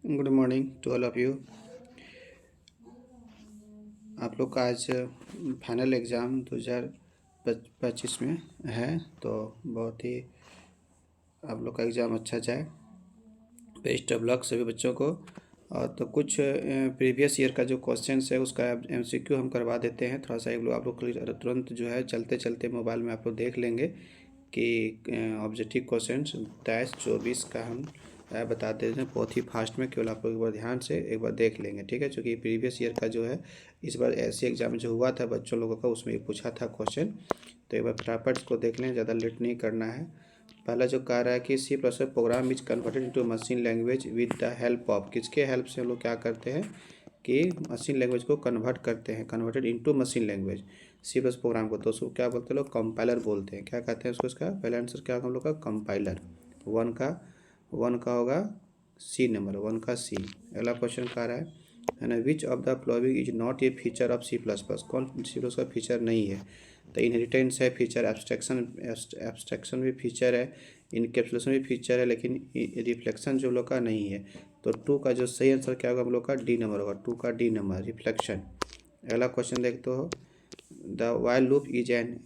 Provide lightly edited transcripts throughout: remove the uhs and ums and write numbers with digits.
Good morning to all of you. आप लोग का आज फाइनल एग्ज़ाम 2025 में है, तो बहुत ही आप लोग का एग्ज़ाम अच्छा जाए। बेस्ट ऑफ लक सभी बच्चों को। और तो कुछ प्रीवियस ईयर का जो क्वेश्चंस है उसका एमसीक्यू हम करवा देते हैं। थोड़ा सा एक लोग आप लोग तुरंत जो है चलते चलते मोबाइल में आप लोग देख लेंगे कि ऑब्जेक्टिव क्वेश्चंस 23-24 का हम बता देते हैं बहुत ही फास्ट में। केवल आप लोग एक बार ध्यान से एक बार देख लेंगे, ठीक है। क्योंकि प्रीवियस ईयर का जो है इस बार ऐसे एग्जाम जो हुआ था बच्चों लोगों का उसमें पूछा था क्वेश्चन, तो एक बार फटाफट इसको देख लें, ज़्यादा लेट नहीं करना है। पहला जो कह रहा है कि C plus program is converted into machine language with the help of, किसके हेल्प से हम लोग क्या करते हैं कि मशीन लैंग्वेज को कन्वर्ट करते हैं, converted into machine language C plus program को। तो उसको क्या बोलते हैं लोग, कंपाइलर बोलते हैं। क्या कहते हैं उसको, इसका पहला आंसर क्या होगा हम लोग का, कंपाइलर। वन का होगा सी, नंबर 1 का सी। अगला क्वेश्चन कह रहा है ना, which of the following is not a feature of C plus plus, कौन सी प्लस का फीचर नहीं है। तो इनहेरिटेंस है फीचर, एब्स्ट्रैक्शन भी फीचर है, इनकैप्सुलेशन भी फीचर है, लेकिन रिफ्लेक्शन जो लोग का नहीं है। तो 2 का जो सही आंसर क्या होगा हम लोग का, डी नंबर होगा। 2 का डी नंबर, रिफ्लेक्शन। अगला क्वेश्चन देखते हो, the while loop is an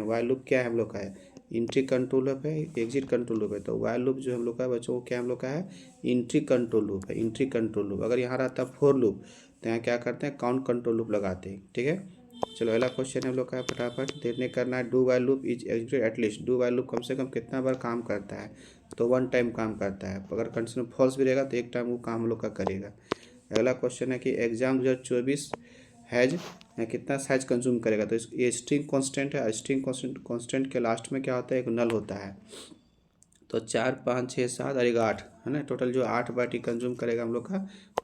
while loop क्या है हम लोग का है, इंट्री कंट्रोल लूप है, एग्जिट कंट्रोल लूप है। तो वाइल लूप जो हम लोग का बच्चों को क्या हम लोग का है, इंट्री कंट्रोल लूप है, इंट्री कंट्रोल लूप। अगर यहाँ रहता फोर लूप तो यहाँ क्या करते हैं, काउंट कंट्रोल लूप लगाते हैं, ठीक है। चलो अगला क्वेश्चन हम लोग का है, फटाफट देखने करना है। Do while loop is executed at least, do while loop कम से कम कितना बार काम करता है, तो 1 टाइम काम करता है। अगर कंडीशन फॉल्स भी रहेगा तो 1 टाइम वो काम हम लोग का करेगा। अगला क्वेश्चन है कि एग्जाम 2024 हैज कितना साइज कंज्यूम करेगा। तो ये स्ट्रिंग कांस्टेंट है, स्ट्रिंग कांस्टेंट के लास्ट में क्या होता है, एक नल होता है। तो 4, 5, 6, 7 और 8 है ना, टोटल जो 8 बाइट कंज्यूम करेगा हम लोग का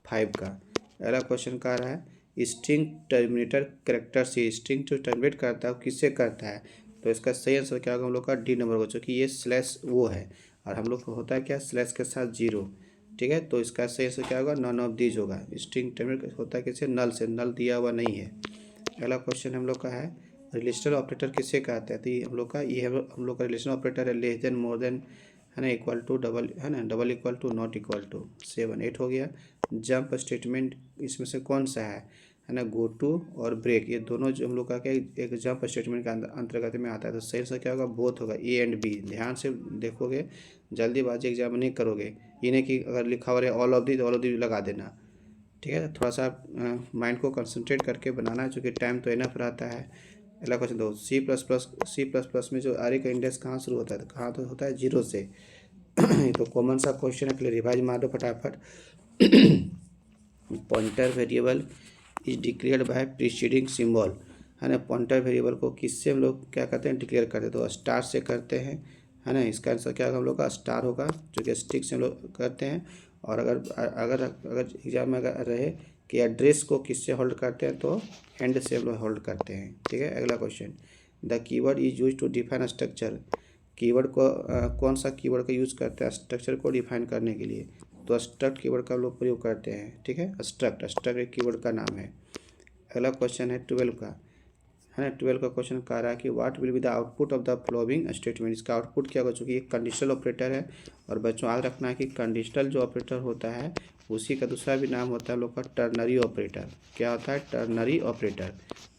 5 का। अगला क्वेश्चन कह रहा है स्ट्रिंग टर्मिनेटर करेक्टर से, स्ट्रिंग जो टर्मिनेट करता है वो किससे करता है। तो इसका सही आंसर क्या होगा हम लोग का, डी नंबर होगा, क्योंकि ये स्लैश वो है और हम लोग को होता है क्या, स्लैश के साथ 0, ठीक है। तो इसका सही आंसर क्या होगा, नन ऑफ दीज होगा। स्ट्रिंग टर्मिनेट होता है किससे, नल से, नल दिया हुआ नहीं है। अगला क्वेश्चन हम लोग का है रिलेशनल ऑपरेटर किससे कहते हैं। तो ये हम लोग का हम लोग का रिलेशनल ऑपरेटर है, लेस देन, मोर देन, है ना, इक्वल टू, डबल, है ना, double equal to, not equal to. 7, 8 हो गया। जंप स्टेटमेंट इसमें से कौन सा है ना, गो टू और ब्रेक, ये दोनों जो हम लोग का क्या एक जंप स्टेटमेंट के अंतर्गत में आता है। तो सही से क्या होगा, बोथ होगा, ए एंड बी। ध्यान से देखोगे, जल्दीबाजी एग्जाम नहीं करोगे, ये नहीं कि अगर लिखा हुआ रहे ऑल ऑफ दी तो ऑल ऑफ दी लगा देना, ठीक है। थोड़ा सा माइंड को कंसंट्रेट करके बनाना है, चूँकि टाइम तो इनफ रहता है। अगला क्वेश्चन दो, सी प्लस प्लस में जो आर का इंडेक्स कहाँ शुरू होता है, तो कहाँ तो होता है 0 से। तो कॉमन सा क्वेश्चन है, पहले रिवाइज मार दो फटाफट। Pointer variable is declared by preceding symbol, है ना। पॉइंटर वेरिएबल को किससे हम लोग क्या करते हैं, डिक्लेयर करते हैं, तो स्टार से करते हैं, है ना। इसका आंसर क्या होगा हम लोग का, स्टार होगा, जो कि स्टिक से हम लोग करते हैं। और अगर अगर अगर एग्जाम में अगर रहे कि एड्रेस को किससे होल्ड करते हैं, तो हैंड से हम लोग होल्ड करते हैं, ठीक है। अगला question, the keyword is use to define structure, keyword को कौन सा कीवर्ड का यूज़ करते हैं स्ट्रक्चर को डिफाइन करने के लिए, तो स्ट्रक्ट कीवर्ड का हम लोग प्रयोग करते हैं, ठीक है। स्ट्रक्ट एक कीवर्ड का नाम है। अगला क्वेश्चन है 12 का, है ना। 12 का क्वेश्चन कह रहा है कि what will be the output of the following statement, इसका आउटपुट क्या होगा, चूँकि एक कंडीशनल ऑपरेटर है। और बच्चों याद रखना है कि कंडीशनल जो ऑपरेटर होता है उसी का दूसरा भी नाम होता है हम लोग का टर्नरी ऑपरेटर। क्या होता है, टर्नरी ऑपरेटर,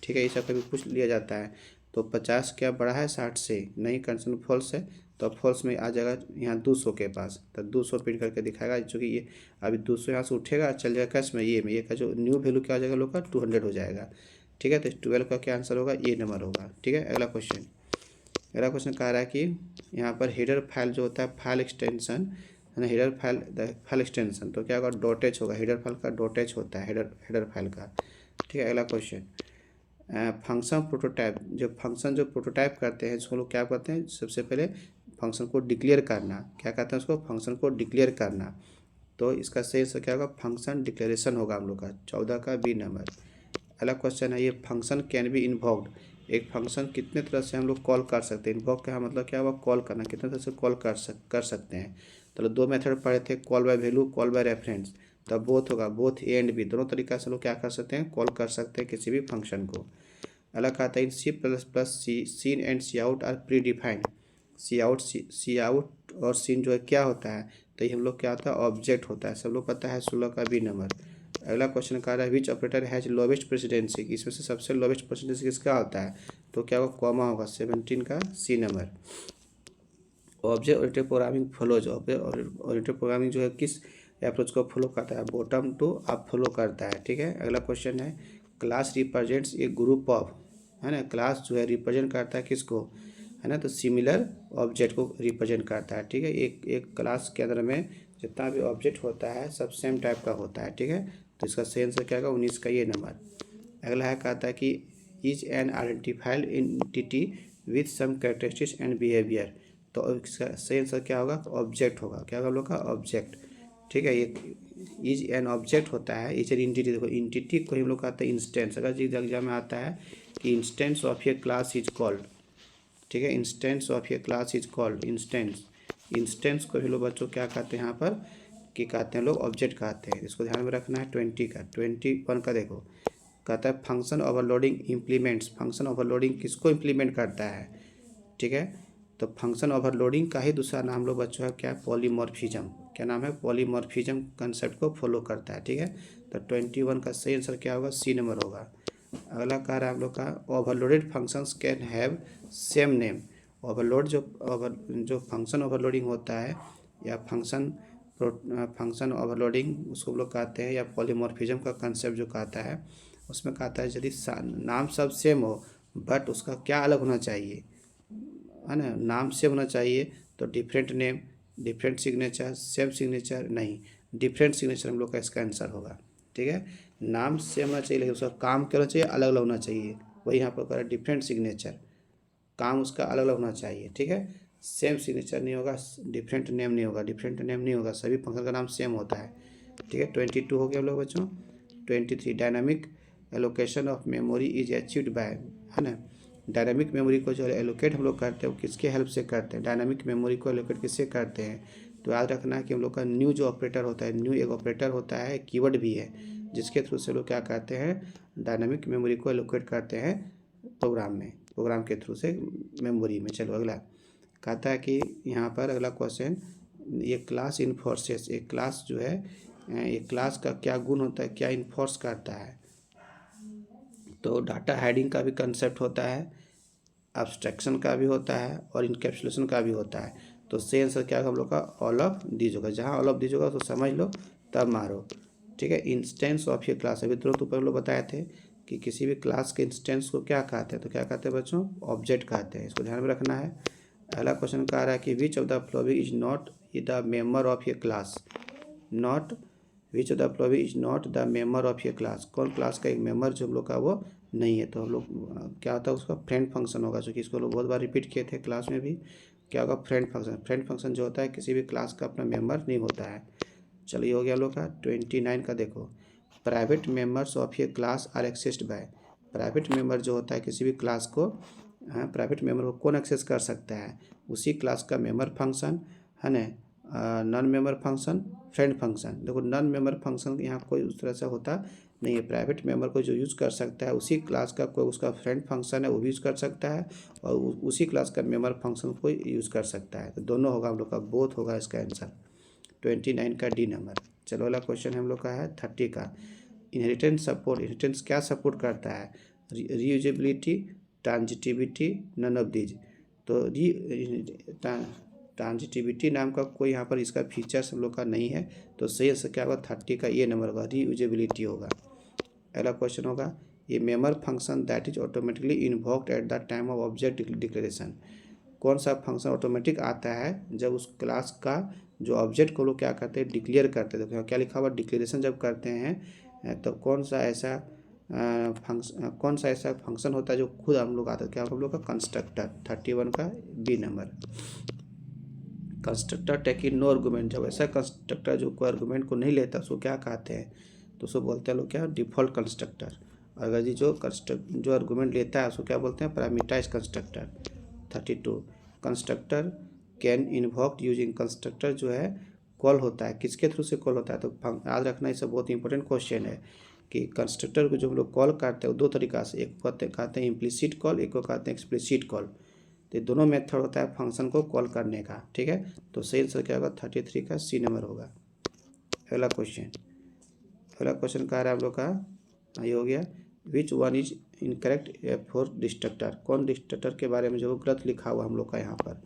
ठीक है। ये सब कभी पूछ लिया जाता है। तो 50 क्या बड़ा है 60 से, नहीं, कंडीशन फॉल्स है, तो फॉल्स में आ जाएगा यहाँ 200 के पास, तो 200 प्रिंट करके दिखाएगा, चूँकि ये अभी 200 यहाँ से उठेगा, चल जाएगा कैश में, ये का जो न्यू वैल्यू क्या आ जाएगा लोग का 200 हो जाएगा, ठीक है। तो 12 का क्या आंसर होगा, ये नंबर होगा, ठीक है। अगला क्वेश्चन कह रहा है कि यहाँ पर हेडर फाइल जो होता है, फाइल एक्सटेंशन, है ना, हेडर फाइल एक्सटेंशन, तो क्या होगा, डॉटेज होगा, हेडर फाइल का डॉटेज होता है, हेडर फाइल का, ठीक है। अगला क्वेश्चन, फंक्शन प्रोटोटाइप, जो प्रोटोटाइप करते हैं इसको लोग क्या करते हैं, सबसे पहले फंक्शन को डिक्लेयर करना, क्या कहते हैं उसको, फंक्शन को डिक्लेयर करना। तो इसका सही से क्या होगा, फंक्शन डिक्लेरेशन होगा हम लोग का, 14 का बी नंबर। अगला क्वेश्चन है, ये फंक्शन कैन बी इन्वोक्ड, एक फंक्शन कितने तरह से हम लोग कॉल कर सकते हैं। इन्वोक का मतलब क्या हुआ, कॉल करना, कितने तरह से कॉल कर सकते हैं। तो 2 मेथड पढ़े थे, call by value, call by reference. तब बोथ होगा, बोथ ए एंड बी, दोनों तरीका से लोग क्या कर सकते हैं, कॉल कर सकते हैं किसी भी फंक्शन को। अलग आता है, in C++ cin and cout are predefined, cout और सीन जो है क्या होता है, तो ये हम लोग क्या होता है, ऑब्जेक्ट होता है। सब लोग पता है 16 का बी नंबर। अगला क्वेश्चन कह रहा है विच ऑपरेटर हैज लोवेस्ट प्रेसिडेंसी, इसमें से सबसे लोवेस्ट प्रेसिडेंसी किसका होता है, तो क्या होगा, कॉमा होगा। 17 का C number. Object oriented programming follows, object oriented programming जो है किस अप्रोच को फॉलो करता है, बॉटम टू अप फॉलो करता है। ठीक है, अगला क्वेश्चन है class represents A group of, है ना, क्लास जो है रिप्रेजेंट करता है किसको, है ना, तो सिमिलर ऑब्जेक्ट को रिप्रेजेंट करता है। ठीक है, एक क्लास के अंदर में जितना भी ऑब्जेक्ट होता है सब सेम टाइप का होता है। ठीक है, तो इसका सही आंसर क्या होगा, 19 का ये नंबर। अगला है कहता है कि is an identified entity with some characteristics and behaviour, तो इसका सही आंसर क्या होगा, ऑब्जेक्ट होगा। क्या होगा हम लोग का, ऑब्जेक्ट। ठीक है, ये इज एन ऑब्जेक्ट होता है, इज एन इंटिटी। देखो इंटिटी को हम लोग कहते हैं इंस्टेंस। अगर जी एग्जाम में आता है कि instance of a class is called, ठीक है, instance of a class is called instance. Instance को भी लोग बच्चों क्या कहते हैं यहाँ पर, कि कहते हैं लोग ऑब्जेक्ट कहते हैं। इसको ध्यान में रखना है। 20 का 21 का देखो, कहता है function overloading implements. Function overloading किसको इम्प्लीमेंट करता है, ठीक है, तो फंक्शन ओवरलोडिंग का ही दूसरा नाम लोग बच्चों है क्या, पॉलीमॉर्फिज्म। क्या नाम है, पॉलीमॉर्फिज्म कंसेप्ट को फॉलो करता है। ठीक है, तो 21 का सही आंसर क्या होगा, सी नंबर होगा। अगला कह रहा है हम लोग का overloaded functions can have same name. Overload जो फंक्शन ओवरलोडिंग होता है या फंक्शन ओवरलोडिंग उसको लोग कहते हैं, या पॉलीमॉर्फिज्म का कंसेप्ट जो कहता है, उसमें कहता है यदि नाम सब सेम हो बट उसका क्या अलग होना चाहिए, है ना, नाम सेम होना चाहिए तो different name, different signature, same signature नहीं, डिफरेंट सिग्नेचर हम लोग का इसका आंसर होगा। ठीक है, नाम सेम होना चाहिए लेकिन उसका काम क्या होना चाहिए, अलग अलग होना चाहिए। वही यहाँ पर कह डिफरेंट सिग्नेचर, काम उसका अलग अलग होना चाहिए। ठीक है, सेम सिग्नेचर नहीं होगा, डिफरेंट नेम नहीं होगा, डिफरेंट नेम नहीं होगा, सभी फंक्शन का नाम सेम होता है। ठीक है, 22 हो गया हम लोग बच्चों। 23 dynamic allocation of memory is achieved by, है ना, डायनामिक मेमोरी को जो एलोकेट हम लोग करते हैं वो किसके हेल्प से करते हैं, डायनामिक मेमोरी को एलोकेट किससे करते हैं, तो याद रखना है कि हम लोग का न्यू जो ऑपरेटर होता है, न्यू एक ऑपरेटर होता है, कीवर्ड भी है, जिसके थ्रू से लोग क्या करते हैं, डायनामिक मेमोरी को एलोकेट करते हैं प्रोग्राम के थ्रू से मेमोरी में। चलो अगला कहता है कि यहाँ पर अगला क्वेश्चन, ये क्लास इन्फोर्सेस, एक क्लास जो है, एक क्लास का क्या गुण होता है, क्या इन्फोर्स करता है, तो डाटा हाइडिंग का भी कंसेप्ट होता है, एब्स्ट्रैक्शन का भी होता है और इनकैप्सुलेशन का भी होता है। तो सही आंसर क्या होगा हम लोग का, ऑल ऑफ दीज होगा। जहाँ ऑल ऑफ दीज होगा तो समझ लो तब मारो। ठीक है, इंस्टेंस ऑफ ये क्लास, अभी तुरंत ऊपर लोग बताए थे कि किसी भी क्लास के इंस्टेंस को क्या कहते हैं, तो क्या कहते हैं बच्चों, ऑब्जेक्ट कहते हैं। इसको ध्यान में रखना है। अगला क्वेश्चन कह रहा है कि विच of the following is not the member of a class, not which of the following is not the member of a class, कौन क्लास का एक मेंबर जो हम लोग का वो नहीं है, तो हम लोग क्या होता है उसका फ्रेंड फंक्शन होगा, जो कि इसको लोग बहुत बार रिपीट किए थे क्लास में भी। क्या होगा, फ्रेंड फंक्शन। फ्रेंड फंक्शन जो होता है किसी भी क्लास का अपना मेंबर नहीं होता है। चलिए हो गया हम लोग का। 29 का देखो, private members of a class are accessed by. Private member जो होता है किसी भी क्लास को, प्राइवेट मेंबर को कौन एक्सेस कर सकता है, उसी क्लास का मेंबर फंक्शन, है ना, non member function, friend function. देखो नॉन मेंबर फंक्शन यहाँ कोई उस तरह से होता नहीं है। प्राइवेट मेंबर को जो यूज़ कर सकता है उसी क्लास का कोई उसका फ्रेंड फंक्शन है वो भी यूज़ कर सकता है, और उसी क्लास का मेंबर फंक्शन को यूज़ कर सकता है। तो दोनों होगा हम लोग का, बोथ होगा इसका आंसर। 29 का डी नंबर। चलो अगला क्वेश्चन हम लोग का है 30 का, इनहेरिटेंस सपोर्ट। इनहेरिटेंस क्या सपोर्ट करता है, reusability, transitivity, none of these. तो ट्रांजिटिविटी नाम का कोई यहाँ पर इसका फीचर्स हम लोग का नहीं है, तो सही आंसर क्या होगा, 30 का ये नंबर होगा, रीयूजेबिलिटी होगा। अगला क्वेश्चन होगा, ये member function that is automatically invoked at the time of object declaration. कौन सा फंक्शन ऑटोमेटिक आता है जब उस क्लास का जो ऑब्जेक्ट को लोग क्या करते हैं, डिक्लेयर करते हैं। तो क्या लिखा हुआ, डिक्लेरेशन जब करते हैं तो कौन सा ऐसा फंक्शन होता है जो खुद हम लोग आता है, क्या हम लोग का, कंस्ट्रक्टर। 31 का B number. Constructor taking no argument, जब ऐसा कंस्ट्रक्टर जो कोई आर्गूमेंट को नहीं लेता उसको क्या कहते हैं, तो उसको बोलते हैं लोग क्या, डिफ़ॉल्ट कंस्ट्रक्टर। अगर जी जो आर्गूमेंट लेता है उसको क्या बोलते हैं, parameterize constructor. 32 constructor can invoke using. Constructor जो है कॉल होता है, किसके थ्रू से कॉल होता है, तो याद रखना, ये सब बहुत इंपॉर्टेंट क्वेश्चन है कि कंस्ट्रक्टर को जो हम लोग कॉल करते हैं वो दो तरीका से, एक कहते हैं इम्प्लिसिट कॉल, एक को कहते हैं एक्सप्लिसिट कॉल। तो ये दोनों मेथड होता है फंक्शन को कॉल करने का, ठीक है। तो सही आंसर क्या होगा, 33 का सी नंबर होगा। अगला क्वेश्चन कह रहा है हम लोग का, ये हो गया, which one is incorrect for destructor. कौन डिस्ट्रक्टर के बारे में जो गलत लिखा हुआ हम लोग का यहाँ पर,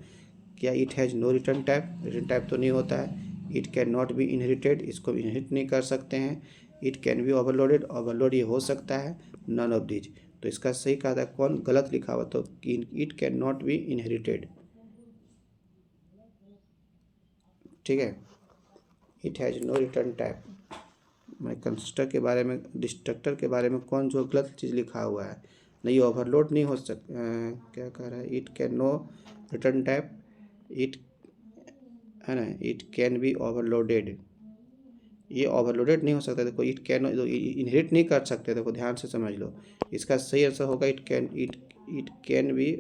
क्या it has no return type, return type तो नहीं होता है। It can not be inherited, इसको इनहेरिट नहीं कर सकते हैं। It can be overloaded, overload ये हो सकता है। नन ऑफ दीज, तो इसका सही कहा था, कौन गलत लिखा हुआ, तो it can not be inherited, ठीक है। It has no return type, मैं कंस्ट्रक्टर के बारे में, डिस्ट्रक्टर के बारे में कौन जो गलत चीज़ लिखा हुआ है, नहीं ओवरलोड नहीं हो क्या कह रहा है, it can no return type, it है ना, इट कैन बी ओवरलोडेड, ये ओवरलोडेड नहीं हो सकता। देखो इट कैन इनहेरिट नहीं कर सकते, देखो ध्यान से समझ लो। इसका सही आंसर होगा इट कैन बी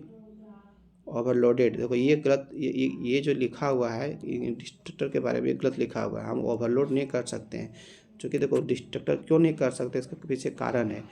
ओवरलोडेड। देखो ये गलत, ये जो लिखा हुआ है डिस्ट्रक्टर के बारे में गलत लिखा हुआ है, हम ओवरलोड नहीं कर सकते हैं। क्योंकि देखो डिस्ट्रक्टर क्यों नहीं कर सकते, इसके पीछे कारण है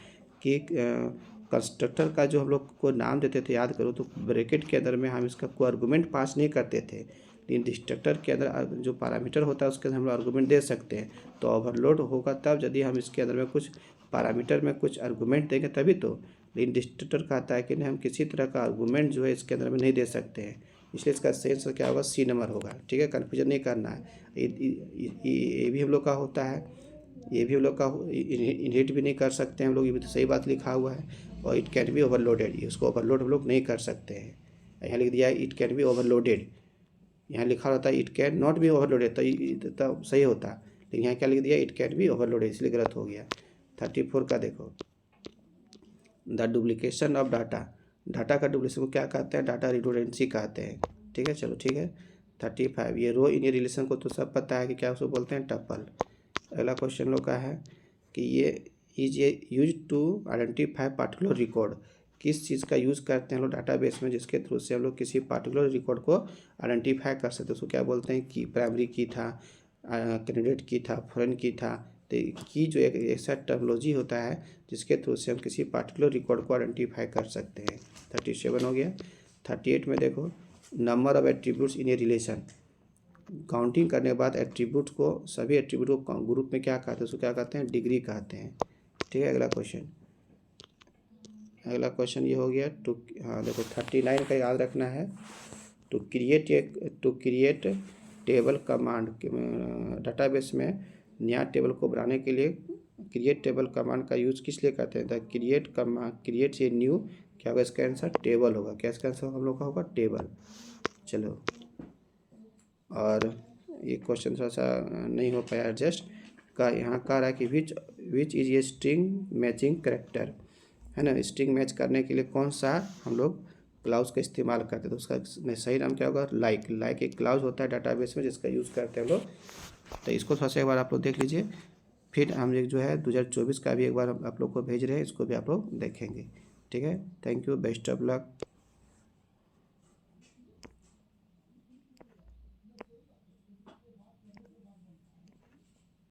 कि कंस्ट्रक्टर का जो हम लोग को नाम देते थे, याद करो, तो ब्रैकेट के अंदर में हम इसका कोई आर्गूमेंट पास नहीं करते थे। लेकिन डिस्ट्रक्टर के अंदर जो पैरामीटर होता है उसके अंदर हम लोग आर्गूमेंट दे सकते हैं। तो ओवरलोड होगा तब यदि हम इसके अंदर में कुछ पैरामीटर में कुछ आर्गूमेंट देंगे तभी तो। लेकिन डिस्ट्रक्टर कहता है कि नहीं, हम किसी तरह का आर्गूमेंट जो है इसके अंदर में नहीं दे सकते हैं, इसलिए इसका सही आंसर क्या होगा, सी नंबर होगा, ठीक है। कन्फ्यूजन नहीं करना है। ये भी हम लोग का होता है, ये भी हम लोग का इनहेरिट भी नहीं कर सकते हैं हम लोग, ये भी तो सही बात लिखा हुआ है। और इट कैन बी ओवरलोडेड, इसको ओवरलोड हम लोग नहीं कर सकते हैं। यहाँ लिख दिया है इट कैन बी ओवरलोडेड, यहाँ लिखा होता है it can not B overloaded, तो सही होता। लेकिन यहाँ क्या लिख दिया, इट कैन बी ओवरलोडेड, इसलिए गलत हो गया। 34 का देखो, द डुप्लीकेशन ऑफ डाटा का डुप्लीकेशन को क्या कहते हैं, डाटा रिडंडेंसी कहते हैं, ठीक है। चलो ठीक है। 35, ये रो इन रिलेशन को तो सब पता है कि क्या उसको बोलते हैं, टपल। अगला क्वेश्चन लोग का है कि ये use to identify particular record, किस चीज़ का यूज़ करते हैं हम लोग डाटाबेस में, जिसके थ्रू से हम लोग किसी पार्टिकुलर रिकॉर्ड को आइडेंटिफाई कर सकते हैं। उसको क्या बोलते हैं, कि प्राइमरी की था, कैंडिडेट की था, फॉरेन की था। तो की जो एक ऐसा टर्मोलॉजी होता है जिसके थ्रू से हम किसी पार्टिकुलर रिकॉर्ड को आइडेंटिफाई कर सकते हैं। 37 हो गया। 38 में देखो, number of attributes in a relation, counting करने के बाद एट्रीब्यूट को, सभी एट्रीब्यूट को ग्रुप में क्या कहते हैं, उसको क्या कहते हैं, डिग्री कहते हैं, ठीक है। अगला क्वेश्चन ये हो गया टू, हाँ देखो 39 का याद रखना है। To create table command, database में नया टेबल को बनाने के लिए क्रिएट टेबल कमांड का यूज़ किस लिए करते हैं, द क्रिएट ए न्यू, क्या होगा इसका आंसर, टेबल होगा। क्या इसका आंसर हम लोग का होगा, टेबल। चलो, और ये क्वेश्चन थोड़ा सा नहीं हो पाया एडजस्ट का, यहाँ कह रहा है कि विच इज ये स्ट्रिंग मैचिंग करेक्टर, है ना। स्ट्रिंग मैच करने के लिए कौन सा हम लोग क्लाउज का इस्तेमाल करते हैं, तो उसका सही नाम क्या होगा, लाइक एक क्लाउज होता है डाटाबेस में जिसका यूज़ करते हैं हम लोग। तो इसको थोड़ा सा एक बार आप लोग देख लीजिए, फिर हम एक जो है 2024 का भी एक बार आप लोग को भेज रहे हैं, इसको भी आप लोग देखेंगे, ठीक है। Thank you, best of luck.